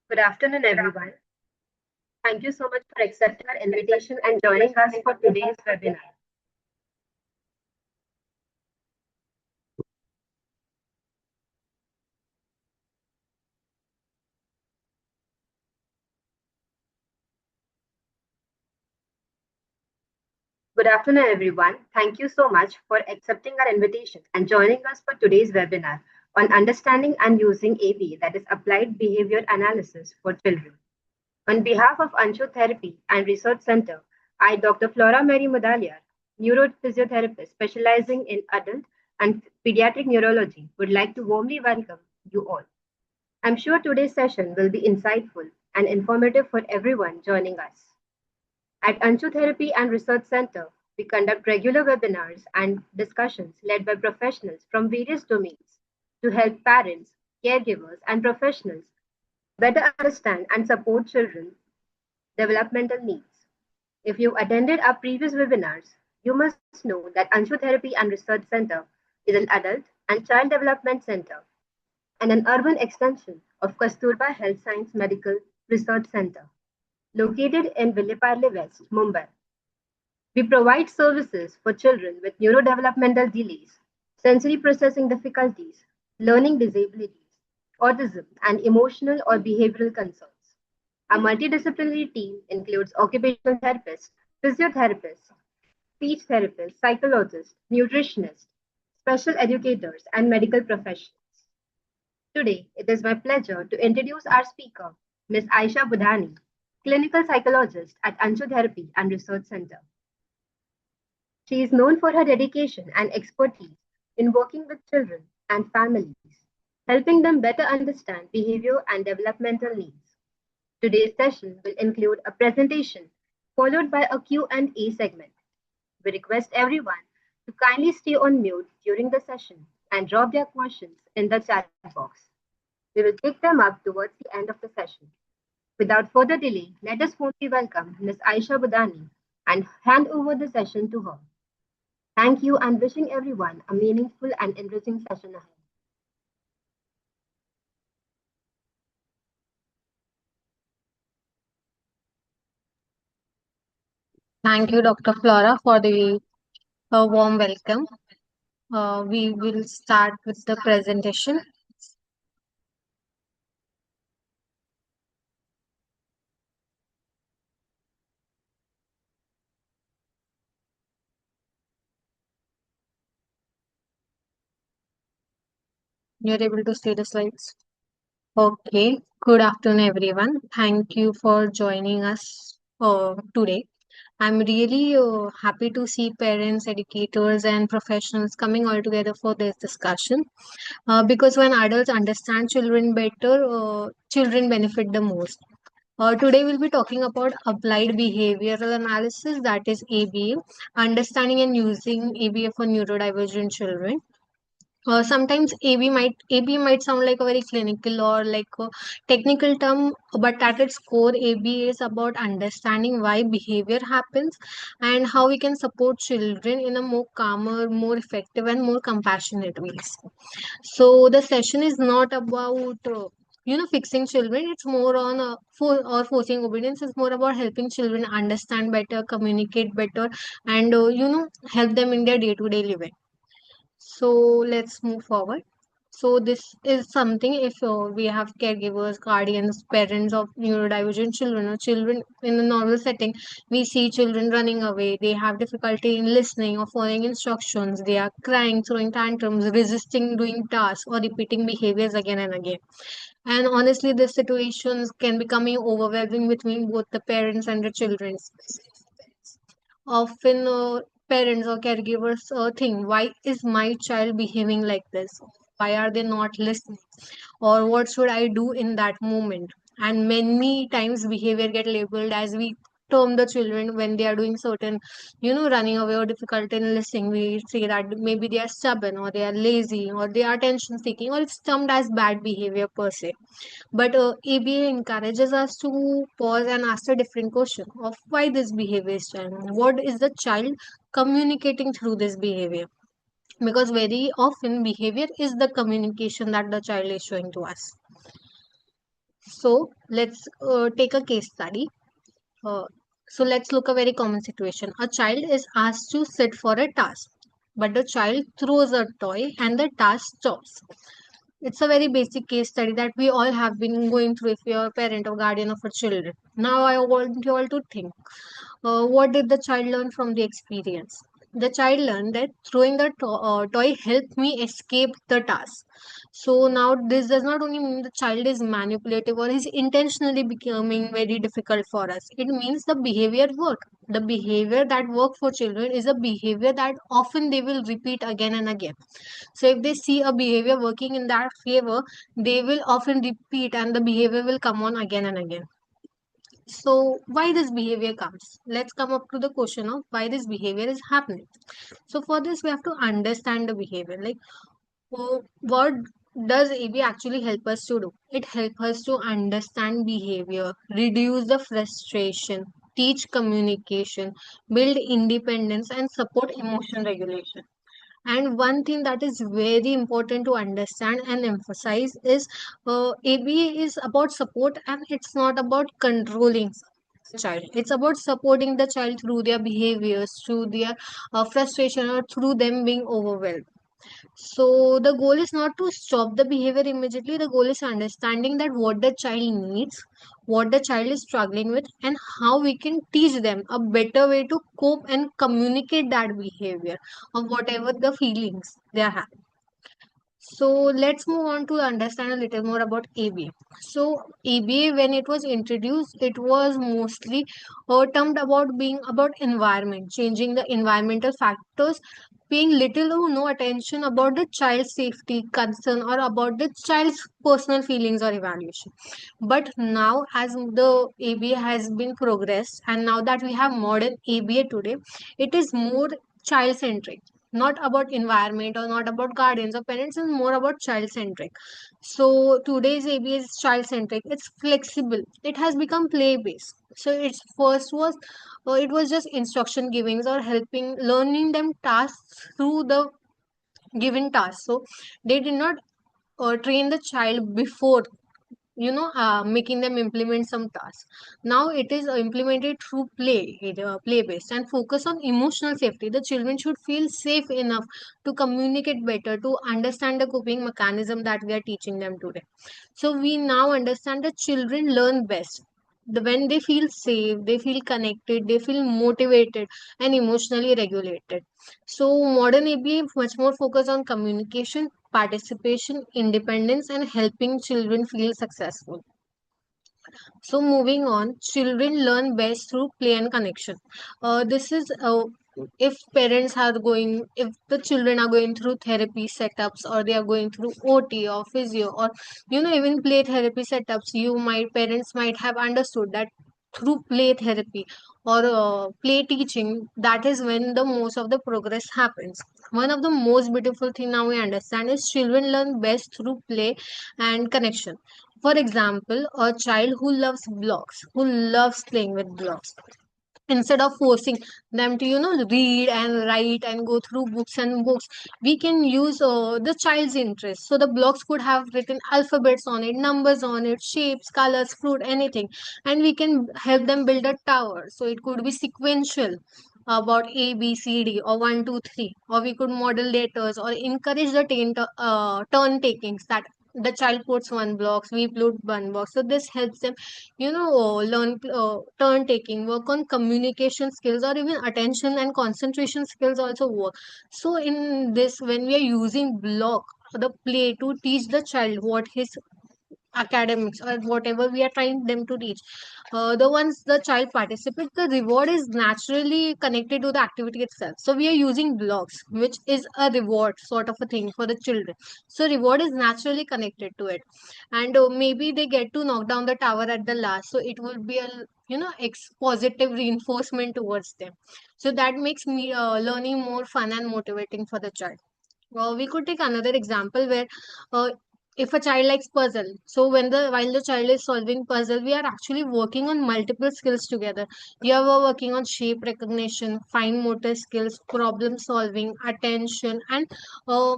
Good afternoon, everyone. Thank you so much for accepting our invitation and joining us for today's webinar. Good afternoon, everyone. Thank you so much for accepting our invitation and joining us for today's webinar on understanding and using AB, that is Applied Behavior Analysis for Children. On behalf of ANSHU Therapy and Research Center, I, Dr. Flora Mary Mudaliar, neurophysiotherapist specializing in adult and pediatric neurology, would like to warmly welcome you all. I'm sure today's session will be insightful and informative for everyone joining us. At ANSHU Therapy and Research Center, we conduct regular webinars and discussions led by professionals from various domains to help parents, caregivers, and professionals better understand and support children's developmental needs. If you attended our previous webinars, you must know that ANSHU Therapy and Research Center is an adult and child development center and an urban extension of Kasturba Health Science Medical Research Center, located in Villeparle West, Mumbai. We provide services for children with neurodevelopmental delays, sensory processing difficulties, learning disabilities, autism, and emotional or behavioral concerns. Our multidisciplinary team includes occupational therapists, physiotherapists, speech therapists, psychologists, nutritionists, special educators, and medical professionals. Today, it is my pleasure to introduce our speaker, Ms. Aisha Budhani, clinical psychologist at ANSHU Therapy and Research Center. She is known for her dedication and expertise in working with children and families, helping them better understand behavior and developmental needs. Today's session will include a presentation followed by a Q&A segment. We request everyone to kindly stay on mute during the session and drop their questions in the chat box. We will pick them up towards the end of the session. Without further delay, let us warmly welcome Ms. Aisha Budhani and hand over the session to her. Thank you and wishing everyone a meaningful and enriching session ahead. Thank you, Dr. Flora, for the warm welcome. We will start with the presentation. You're able to see the slides? Okay. Good afternoon, everyone. Thank you for joining us today. I'm really happy to see parents, educators, and professionals coming all together for this discussion. Because when adults understand children better, children benefit the most. Today we'll be talking about applied behavioral analysis, that is ABA, understanding and using ABA for neurodivergent children. Sometimes AB might sound like a very clinical or like a technical term, but at its core, AB is about understanding why behavior happens and how we can support children in a more calmer, more effective, and more compassionate ways. So the session is not about fixing children. It's more on forcing obedience. It's more about helping children understand better, communicate better, and help them in their day-to-day living. So let's move forward. So this is something if we have caregivers, guardians, parents of neurodivergent children or children in a normal setting, we see children running away. They have difficulty in listening or following instructions. They are crying, throwing tantrums, resisting doing tasks or repeating behaviors again and again. And honestly, these situations can become overwhelming between both the parents and the children. Often parents or caregivers think, why is my child behaving like this? Why are they not listening? Or what should I do in that moment? And many times behavior get labeled as we term the children when they are doing certain, running away or difficult in listening. We say that maybe they are stubborn or they are lazy or they are attention seeking, or it's termed as bad behavior per se. But ABA encourages us to pause and ask a different question of why this behavior is changing. What is the child communicating through this behavior? Because very often behavior is the communication that the child is showing to us. So let's take a case study. Uh, so let's look a very common situation. A child is asked to sit for a task, but the child throws a toy and the task stops. It's a very basic case study that we all have been going through if you're a parent or guardian of a children. Now I want you all to think, what did the child learn from the experience? The child learned that throwing the toy helped me escape the task. So now this does not only mean the child is manipulative or is intentionally becoming very difficult for us. It means the behavior work. The behavior that work for children is a behavior that often they will repeat again and again. So if they see a behavior working in that favor, they will often repeat and the behavior will come on again and again. So why this behavior comes? Let's come up to the question of why this behavior is happening. So for this we have to understand the behavior. Like, what does AB actually help us to do? It helps us to understand behavior, reduce the frustration, teach communication, build independence, and support emotion regulation. And one thing that is very important to understand and emphasize is ABA is about support and it's not about controlling the child. It's about supporting the child through their behaviors, through their frustration, or through them being overwhelmed. So the goal is not to stop the behavior immediately. The goal is understanding that what the child needs, what the child is struggling with, and how we can teach them a better way to cope and communicate that behavior of whatever the feelings they are having. So let's move on to understand a little more about ABA. So ABA, when it was introduced, it was mostly termed about being about environment, changing the environmental factors, paying little or no attention about the child's safety concern or about the child's personal feelings or evaluation. But now, as the ABA has been progressed, and now that we have modern ABA today, it is more child centric, not about environment or not about guardians or parents, is more about child centric. So today's ABA is child centric. It's flexible. It has become play based. So its first was it was just instruction givings or helping learning them tasks through the given task. So they did not train the child before making them implement some tasks. Now it is implemented through play based and focus on emotional safety. The children should feel safe enough to communicate better, to understand the coping mechanism that we are teaching them today. So we now understand that children learn best when they feel safe, they feel connected, they feel motivated and emotionally regulated. So modern ABA much more focus on communication, participation, independence, and helping children feel successful. So moving on, children learn best through play and connection. This is if parents are going, if the children are going through therapy setups or they are going through OT or physio or even play therapy setups, parents might have understood that through play therapy or play teaching, that is when the most of the progress happens. One of the most beautiful thing now we understand is children learn best through play and connection. For example, a child who loves blocks, who loves playing with blocks, instead of forcing them to read and write and go through books and books, we can use the child's interest. So the blocks could have written alphabets on it, numbers on it, shapes, colors, fruit, anything, and we can help them build a tower. So it could be sequential about A, B, C, D, or 1, 2, 3, or we could model letters or encourage the turn takings, that the child puts one blocks, we put one box. So this helps them learn turn taking, work on communication skills, or even attention and concentration skills also work. So in this, when we are using block, the play to teach the child what his academics or whatever we are trying them to teach, the ones the child participates, the reward is naturally connected to the activity itself. So we are using blocks, which is a reward sort of a thing for the children. So reward is naturally connected to it, and maybe they get to knock down the tower at the last, so it will be a positive reinforcement towards them. So that makes me learning more fun and motivating for the child. We could take another example where uh, if a child likes puzzle, so while the child is solving puzzle, we are actually working on multiple skills together. We are working on shape recognition, fine motor skills, problem solving, attention, and uh,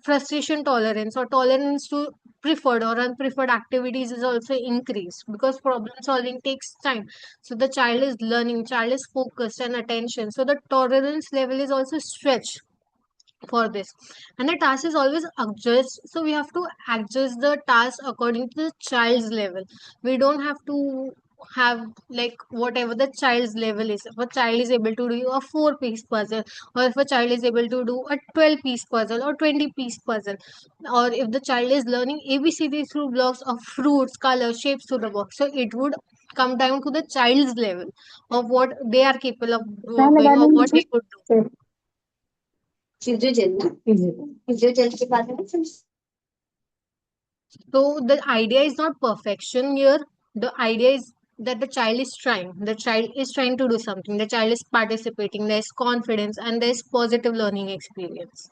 frustration tolerance or tolerance to preferred or unpreferred activities is also increased because problem solving takes time. So the child is learning, child is focused and attention, so the tolerance level is also stretched for this. And the task is always adjust, so we have to adjust the task according to the child's level. We don't have to have like whatever the child's level is. If a child is able to do a 4-piece puzzle, or if a child is able to do a 12-piece puzzle or 20-piece puzzle, or if the child is learning abcd through blocks of fruits, color, shapes through the box, so it would come down to the child's level of what they are capable of doing or what they could do. So the idea is not perfection here. The idea is that the child is trying. The child is trying to do something. The child is participating. There's confidence and there's positive learning experience.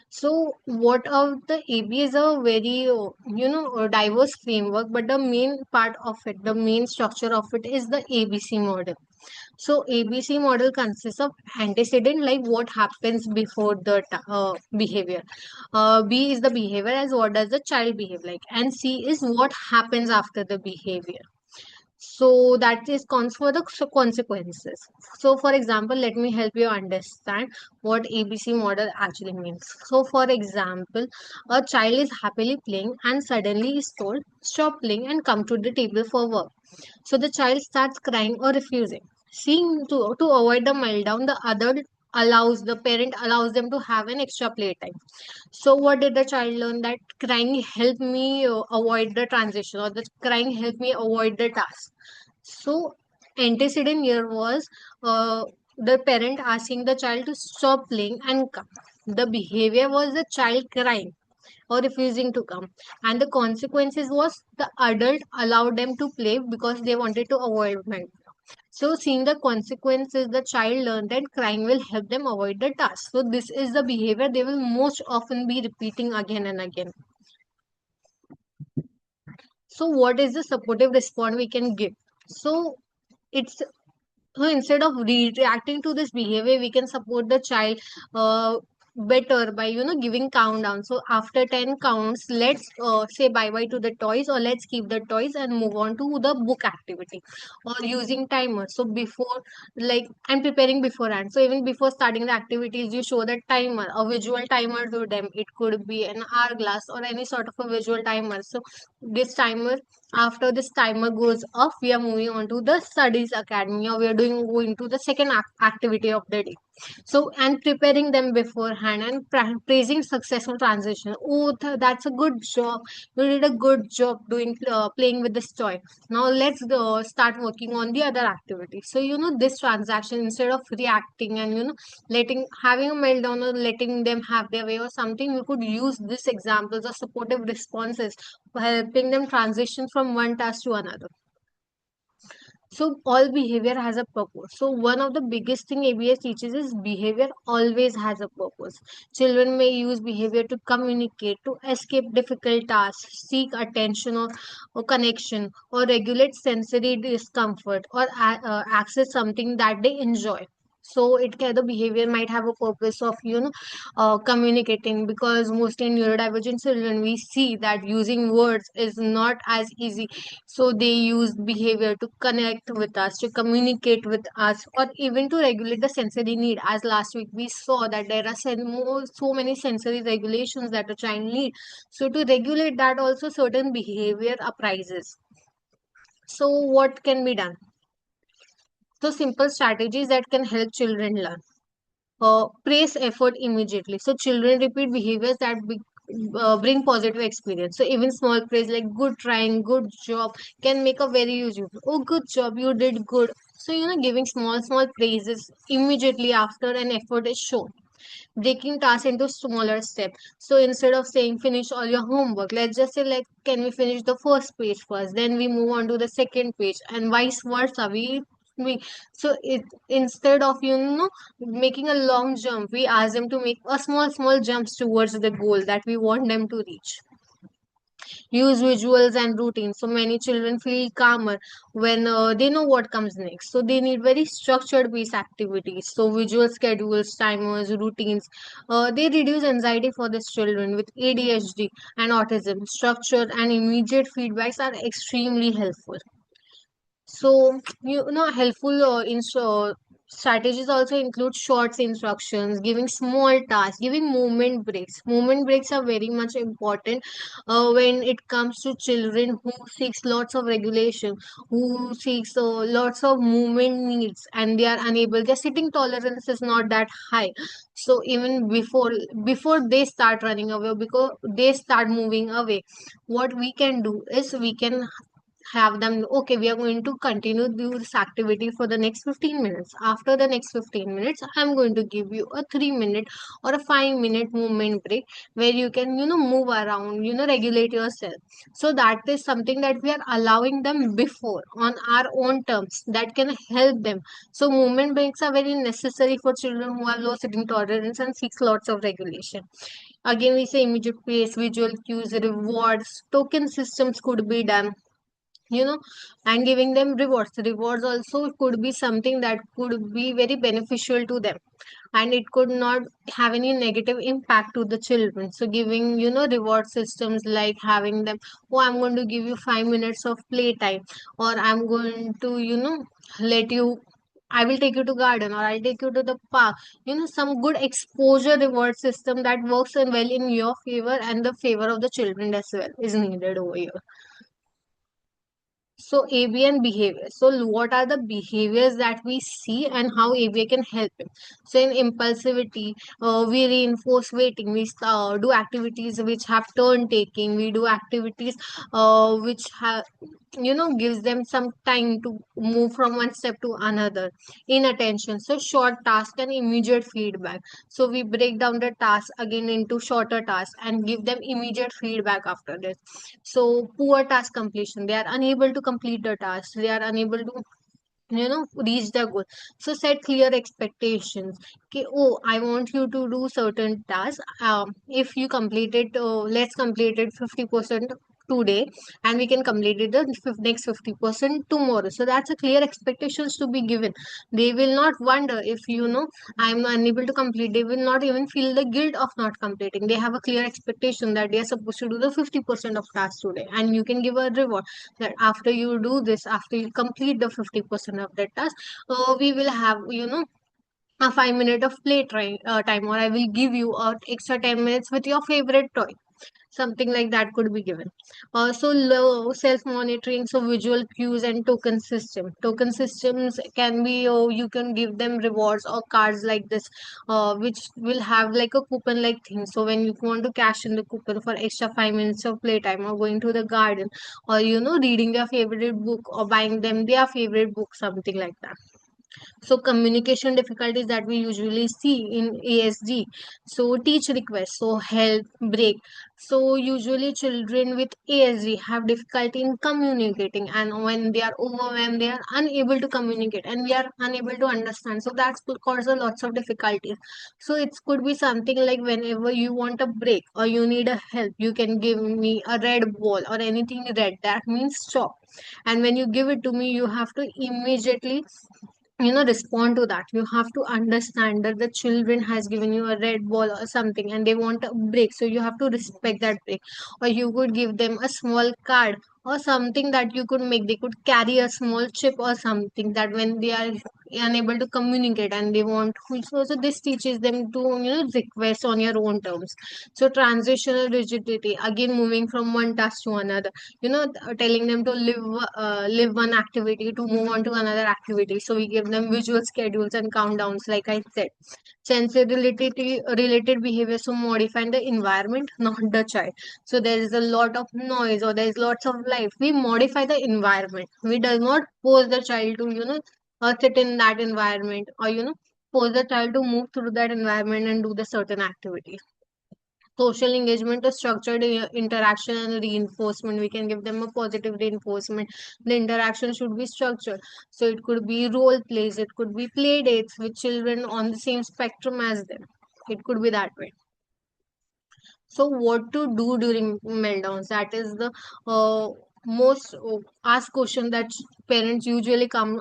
So what of the AB is a very a diverse framework, but the main part of it, the main structure of it is the ABC model. So ABC model consists of antecedent, like what happens before the behavior. B is the behavior, as what does the child behave like, and C is what happens after the behavior. So that is counts for the consequences. So for example, let me help you understand what ABC model actually means. So for example, a child is happily playing and suddenly is told stop playing and come to the table for work. So the child starts crying or refusing. Seeing to avoid the meltdown, the parent allows them to have an extra playtime. So what did the child learn? That crying helped me avoid the transition, or the crying helped me avoid the task. So antecedent here was the parent asking the child to stop playing and come. The behavior was the child crying or refusing to come, and the consequences was the adult allowed them to play because they wanted to avoid it. So seeing the consequences, the child learned that crying will help them avoid the task. So this is the behavior they will most often be repeating again and again. So what is the supportive response we can give? So it's so instead of reacting to this behavior, we can support the child better by giving countdown. So after 10 counts, let's say bye bye to the toys, or let's keep the toys and move on to the book activity, or using timer. So before, like, I'm preparing beforehand, so even before starting the activities, you show the timer, a visual timer to them. It could be an hourglass or any sort of a visual timer. So this timer, after this timer goes off, we are moving on to the studies academy, or we are doing going to the second activity of the day. So and preparing them beforehand and praising successful transition. Oh, that's a good job, you did a good job doing playing with this toy. Now let's start working on the other activity. So this transaction, instead of reacting and letting having a meltdown or letting them have their way or something, we could use these examples of supportive responses for helping them transition from one task to another. So all behavior has a purpose. So one of the biggest thing ABS teaches is behavior always has a purpose. Children may use behavior to communicate, to escape difficult tasks, seek attention or connection, or regulate sensory discomfort, or access something that they enjoy. So the behavior might have a purpose of communicating, because mostly in neurodivergent children we see that using words is not as easy. So they use behavior to connect with us, to communicate with us, or even to regulate the sensory need. As last week we saw that there are so many sensory regulations that a child need. So to regulate that also certain behavior arises. So what can be done? So simple strategies that can help children learn. Praise effort immediately. So children repeat behaviors that bring positive experience. So even small praise like good trying, good job can make a very useful. Oh, good job, you did good. So giving small praises immediately after an effort is shown. Breaking tasks into smaller steps. So instead of saying finish all your homework, let's just say like can we finish the first page first, then we move on to the second page, and vice versa. We so it instead of making a long jump, we ask them to make a small jumps towards the goal that we want them to reach. Use visuals and routines. So many children feel calmer when they know what comes next. So they need very structured based activities. So visual schedules, timers, routines, they reduce anxiety for these children with ADHD and autism. Structured and immediate feedbacks are extremely helpful. So, helpful strategies also include short instructions, giving small tasks, giving movement breaks. Movement breaks are very much important when it comes to children who seeks lots of regulation, who seeks lots of movement needs, and they are unable. Their sitting tolerance is not that high. So even before they start running away, because they start moving away, what we can do is we can have them, okay, we are going to continue this activity for the next 15 minutes. After the next 15 minutes, I'm going to give you a 3 minute or a 5 minute movement break where you can, move around, regulate yourself. So that is something that we are allowing them before on our own terms that can help them. So movement breaks are very necessary for children who have low sitting tolerance and seeks lots of regulation. Again, we say immediate pace, visual cues, rewards, token systems could be done, and giving them rewards also could be something that could be very beneficial to them, and it could not have any negative impact to the children. So giving, reward systems like having them, oh, I'm going to give you 5 minutes of playtime, or I'm going to, let you, I will take you to garden, or I'll take you to the park. Some good exposure reward system that works well in your favor and the favor of the children as well is needed over here. So ABA and behavior. So what are the behaviors that we see and how ABA can help him? So in impulsivity, we reinforce waiting. We do activities which have turn taking. We do activities which have, gives them some time to move from one step to another. In attention, so short task and immediate feedback. So we break down the task again into shorter tasks and give them immediate feedback after this. So poor task completion, they are unable to complete the task, they are unable to, reach the goal. So set clear expectations. Okay, oh, I want you to do certain tasks. If you complete it, let's complete it 50% today, and we can complete it the next 50% tomorrow. So that's a clear expectations to be given. They will not wonder if, I'm unable to complete. They will not even feel the guilt of not completing. They have a clear expectation that they are supposed to do the 50% of tasks today, and you can give a reward that after you do this, after you complete the 50% of that task, we will have, a 5 minute of time, or I will give you extra 10 minutes with your favorite toy. Something like that could be given. So low self monitoring, so visual cues and token systems can be, you can give them rewards or cards like this, which will have like a coupon like thing. So when you want to cash in the coupon for extra 5 minutes of playtime, or going to the garden, or reading their favorite book, or buying them their favorite book, something like that. So communication difficulties that we usually see in ASD. So teach request, so help, break. So usually children with ASD have difficulty in communicating, and when they are overwhelmed, they are unable to communicate and we are unable to understand. So that's cause a lots of difficulties. So it could be something like whenever you want a break or you need a help, you can give me a red ball or anything red. That means stop. And when you give it to me, you have to immediately, respond to that. You have to understand that the children has given you a red ball or something and they want a break, so you have to respect that break. Or you could give them a small card or something that you could make. They could carry a small chip or something that when they are unable to communicate and they want, so this teaches them to, request on your own terms. So transitional rigidity, again moving from one task to another, telling them to live one activity to move on to another activity. So we give them visual schedules and countdowns, like I said. Sensory related behavior, so modifying the environment, not the child. So there is a lot of noise or there is lots of life, we modify the environment. We does not force the child to, sit in that environment, or force the child to move through that environment and do the certain activity. Social engagement is structured interaction and reinforcement. We can give them a positive reinforcement. The interaction should be structured. So it could be role plays, it could be play dates with children on the same spectrum as them. It could be that way. So what to do during meltdowns? That is the most asked question that parents usually come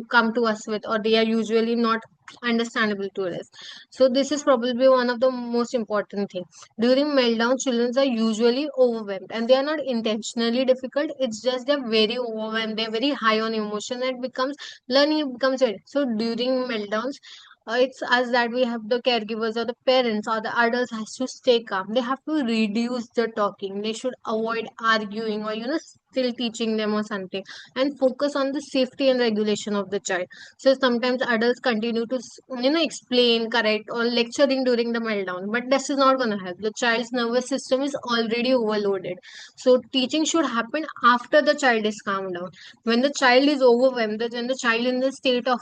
come to us with, or they are usually not understandable to us. So this is probably one of the most important thing. During meltdown, children are usually overwhelmed, and they are not intentionally difficult. It's just they're very overwhelmed. They're very high on emotion, and it becomes learning. It becomes very, so during meltdowns. It's us that we have the caregivers or the parents or the adults has to stay calm. They have to reduce the talking. They should avoid arguing or still teaching them or something, and focus on the safety and regulation of the child. So sometimes adults continue to explain, correct, or lecturing during the meltdown, but this is not going to help. The child's nervous system is already overloaded. So teaching should happen after the child is calmed down. When the child is overwhelmed, when the child in the state of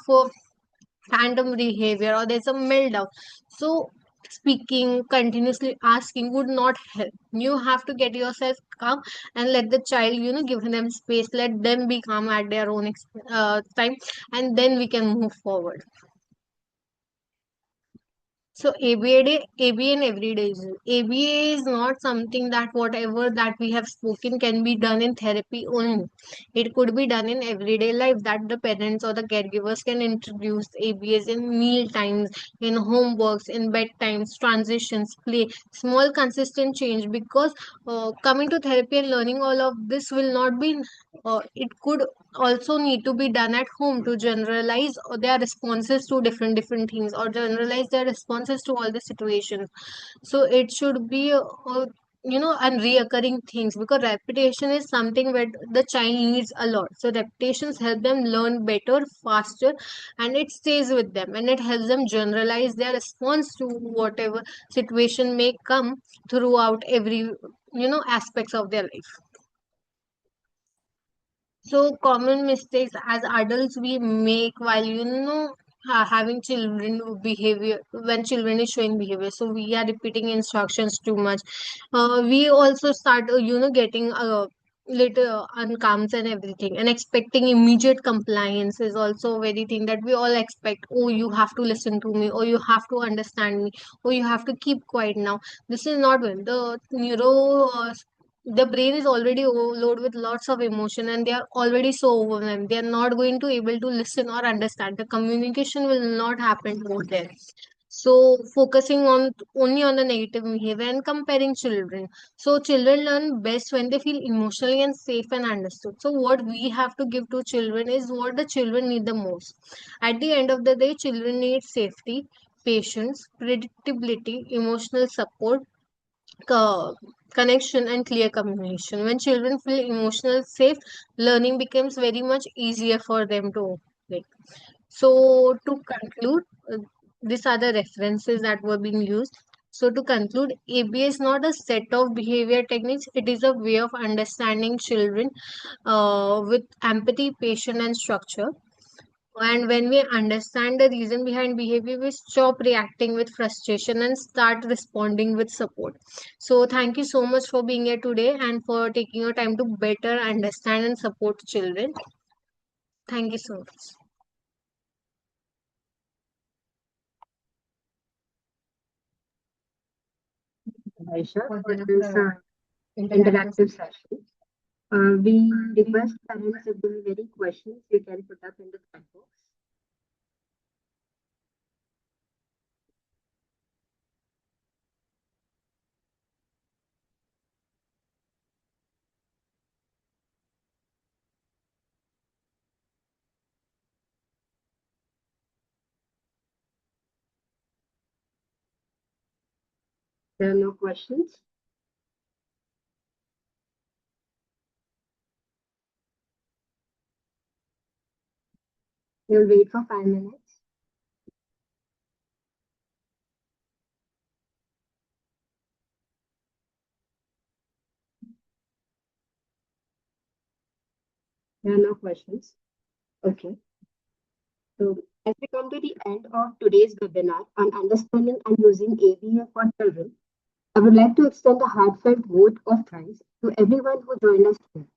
phantom behavior or there's a meltdown, so speaking, continuously asking would not help. You have to get yourself calm and let the child give them space, let them be calm at their own time, and then we can move forward. So ABA in everyday use. ABA is not something that whatever that we have spoken can be done in therapy only. It could be done in everyday life, that the parents or the caregivers can introduce ABAs in meal times, in homeworks, in bedtimes, transitions, play, small consistent change. Because coming to therapy and learning all of this will not be. It could also need to be done at home to generalize their responses to different things, or generalize their responses to all the situations. So it should be and reoccurring things, because repetition is something where the child needs a lot. So repetitions help them learn better, faster, and it stays with them, and it helps them generalize their response to whatever situation may come throughout every aspects of their life. So common mistakes as adults we make while having children behavior, when children is showing behavior. So we are repeating instructions too much. We also start getting little uncalms and everything, and expecting immediate compliance is also a very thing that we all expect. Oh, you have to listen to me, or you have to understand me, or you have to keep quiet now. This is not well. The brain is already overloaded with lots of emotion, and they are already so overwhelmed. They are not going to able to listen or understand. The communication will not happen over there. So focusing on only on the negative behavior and comparing children. So children learn best when they feel emotionally and safe and understood. So what we have to give to children is what the children need the most. At the end of the day, children need safety, patience, predictability, emotional support, co- connection, and clear communication. When children feel emotional safe, learning becomes very much easier for them to like. So to conclude, these are the references that were being used. So to conclude, ABA is not a set of behavior techniques. It is a way of understanding children with empathy, patience, and structure. And when we understand the reason behind behavior, we stop reacting with frustration and start responding with support. So, thank you so much for being here today and for taking your time to better understand and support children. Thank you so much. Aisha, for this interactive session. We request parents if there are any questions you can put up in the chat box. There are no questions. We'll wait for 5 minutes. There are no questions. Okay. So, as we come to the end of today's webinar on understanding and using ABA for children, I would like to extend a heartfelt vote of thanks to everyone who joined us today.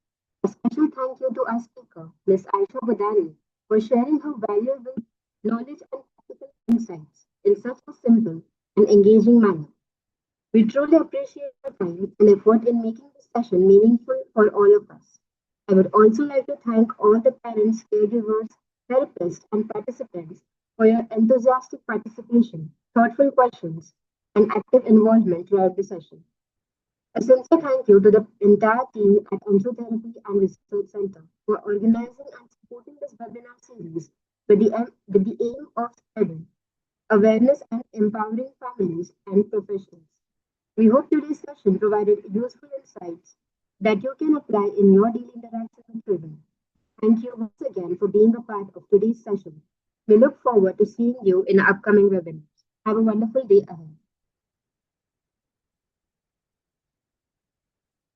A special thank you to our speaker, Ms. Aisha Budhani, for sharing her valuable knowledge and practical insights in such a simple and engaging manner. We truly appreciate your time and effort in making this session meaningful for all of us. I would also like to thank all the parents, caregivers, therapists, and participants for your enthusiastic participation, thoughtful questions, and active involvement throughout the session. A sincere thank you to the entire team at ANSHU Therapy and Research Center for organizing and supporting this webinar series with the aim of spreading awareness and empowering families and professionals. We hope today's session provided useful insights that you can apply in your daily interaction with children. Thank you once again for being a part of today's session. We look forward to seeing you in upcoming webinars. Have a wonderful day ahead.